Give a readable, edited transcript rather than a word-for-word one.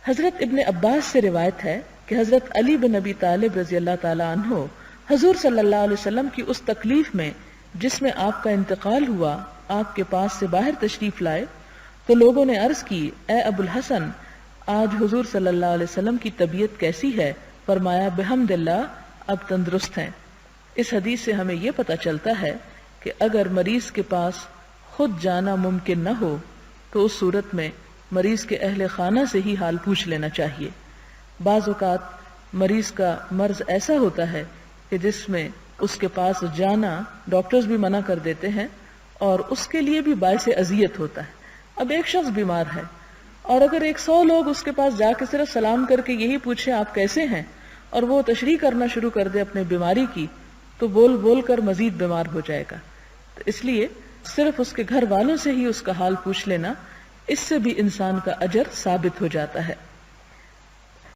حضرت ابن عباس سے روایت ہے کہ حضرت علی بن ابی طالب رضی اللہ تعالی عنہ حضور صلی اللہ علیہ وسلم کی اس تکلیف میں جس میں آپ کا انتقال ہوا آپ کے پاس سے باہر تشریف لائے تو لوگوں نے عرض کی، اے ابو الحسن، آج حضور صلی اللہ علیہ وسلم کی طبیعت کیسی ہے؟ فرمایا، بحمد اللہ اب تندرست ہیں۔ اس حدیث سے ہمیں یہ پتہ چلتا ہے کہ اگر مریض کے پاس خود جانا ممکن نہ ہو تو اس صورت میں مریض کے اہل خانہ سے ہی حال پوچھ لینا چاہیے۔ بعض اوقات مریض کا مرض ایسا ہوتا ہے کہ جس میں اس کے پاس جانا ڈاکٹرز بھی منع کر دیتے ہیں اور اس کے لیے بھی باعث اذیت ہوتا ہے۔ اب ایک شخص بیمار ہے اور اگر 100 لوگ اس کے پاس جا کے صرف سلام کر کے یہی پوچھیں آپ کیسے ہیں اور وہ تشریح کرنا شروع کر دے اپنے بیماری کی تو بول بول کر مزید بیمار ہو جائے گا۔ تو اس لیے صرف اس کے گھر والوں سے ہی اس کا حال پوچھ لینا، اس سے بھی انسان کا اجر ثابت ہو جاتا ہے۔